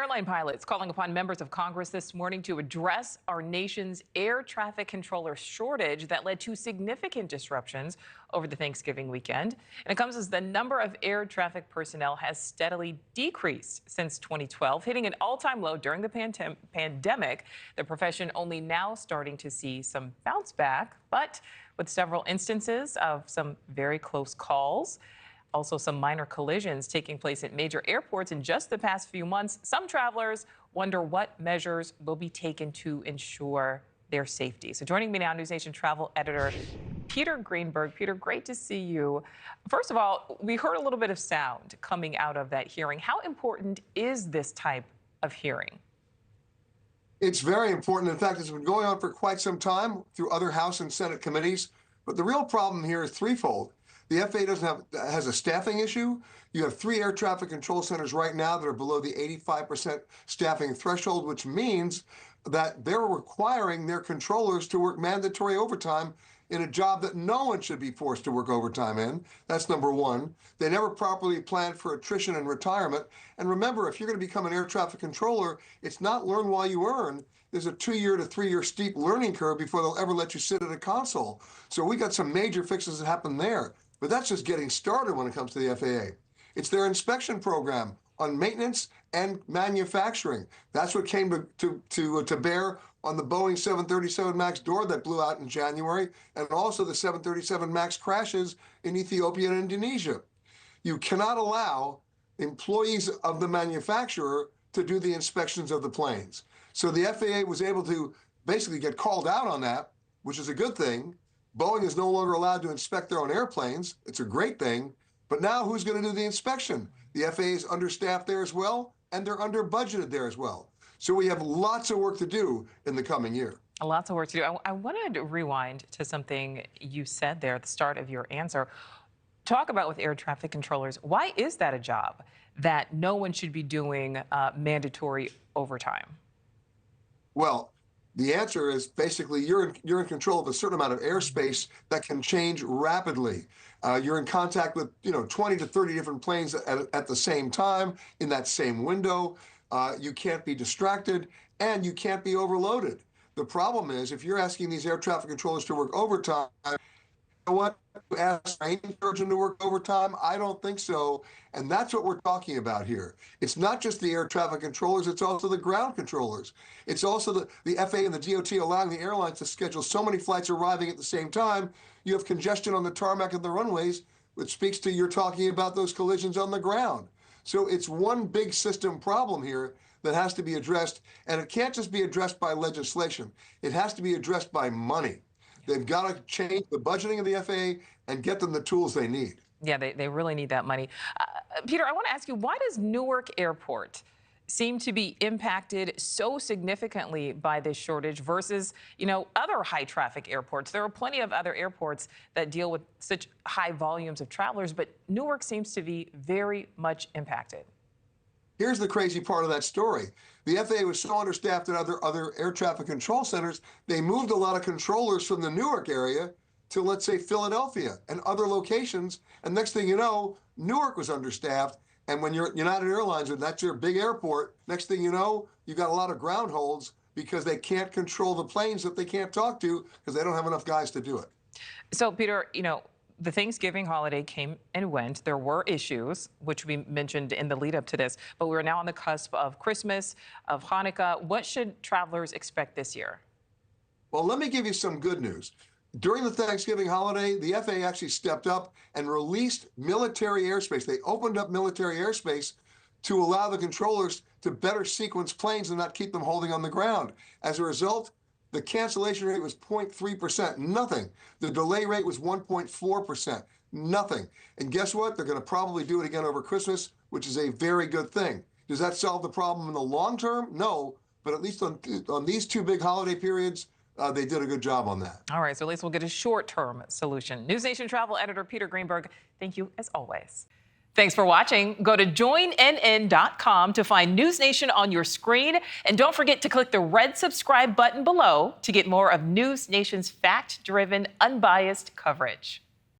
Airline pilots calling upon members of Congress this morning to address our nation's air traffic controller shortage that led to significant disruptions over the Thanksgiving weekend. And it comes as the number of air traffic personnel has steadily decreased since 2012, hitting an all-time low during the pandemic. The profession only now starting to see some bounce back, but with several instances of some very close calls. Also, some minor collisions taking place at major airports in just the past few months. Some travelers wonder what measures will be taken to ensure their safety. So joining me now, NewsNation travel editor Peter Greenberg. Peter, great to see you. First of all, we heard a little bit of sound coming out of that hearing. How important is this type of hearing? It's very important. In fact, it's been going on for quite some time through other House and Senate committees. But the real problem here is threefold. The FAA has a staffing issue. You have 3 air traffic control centers right now that are below the 85% staffing threshold, which means that they're requiring their controllers to work mandatory overtime in a job that no one should be forced to work overtime in. That's number one. They never properly planned for attrition and retirement. And remember, if you're going to become an air traffic controller, it's not learn while you earn. There's a 2-year to 3-year steep learning curve before they'll ever let you sit at a console. So we got some major fixes that happen there. But that's just getting started when it comes to the FAA. It's their inspection program on maintenance and manufacturing. That's what came to bear on the Boeing 737 MAX door that blew out in January, and also the 737 MAX crashes in Ethiopia and Indonesia. You cannot allow employees of the manufacturer to do the inspections of the planes. So the FAA was able to basically get called out on that, which is a good thing. Boeing is no longer allowed to inspect their own airplanes. It's a great thing. But now who's going to do the inspection? The FAA is understaffed there as well, and they're under budgeted there as well. So we have lots of work to do in the coming year. Lots of work to do. I wanted to rewind to something you said there at the start of your answer. Talk about with air traffic controllers. Why is that a job that no one should be doing mandatory overtime? Well, the answer is basically you're in control of a certain amount of airspace that can change rapidly. You're in contact with 20 to 30 different planes at the same time in that same window. You can't be distracted and you can't be overloaded. The problem is if you're asking these air traffic controllers to work overtime, you know what? You ask training surgeon to work overtime? I don't think so. And that's what we're talking about here. It's not just the air traffic controllers, it's also the ground controllers. It's also the FAA and the DOT allowing the airlines to schedule so many flights arriving at the same time. You have congestion on the tarmac and the runways, which speaks to you're talking about those collisions on the ground. So it's one big system problem here that has to be addressed. And it can't just be addressed by legislation. It has to be addressed by money. They've got to change the budgeting of the FAA and get them the tools they need. Yeah, they really need that money. Peter, I want to ask you, why does Newark Airport seem to be impacted so significantly by this shortage versus, other high traffic airports? There are plenty of other airports that deal with such high volumes of travelers, but Newark seems to be very much impacted. Here's the crazy part of that story. The FAA was so understaffed at other air traffic control centers, they moved a lot of controllers from the Newark area to, let's say, Philadelphia and other locations. And next thing you know, Newark was understaffed. And when you're United Airlines, and that's your big airport, next thing you know, you've got a lot of ground holds because they can't control the planes that they can't talk to because they don't have enough guys to do it. So, Peter, the Thanksgiving holiday came and went. There were issues, which we mentioned in the lead up to this, but we're now on the cusp of Christmas, of Hanukkah. What should travelers expect this year? Well, let me give you some good news. During the Thanksgiving holiday, the FAA actually stepped up and released military airspace. They opened up military airspace to allow the controllers to better sequence planes and not keep them holding on the ground. As a result, the cancellation rate was 0.3%, nothing. The delay rate was 1.4%, nothing. And guess what? They're going to probably do it again over Christmas, which is a very good thing. Does that solve the problem in the long term? No, but at least on these 2 big holiday periods, they did a good job on that. All right, so at least we'll get a short-term solution. NewsNation travel editor Peter Greenberg, thank you as always. Thanks for watching. Go to joinnn.com to find NewsNation on your screen. And don't forget to click the red subscribe button below to get more of NewsNation's fact-driven, unbiased coverage.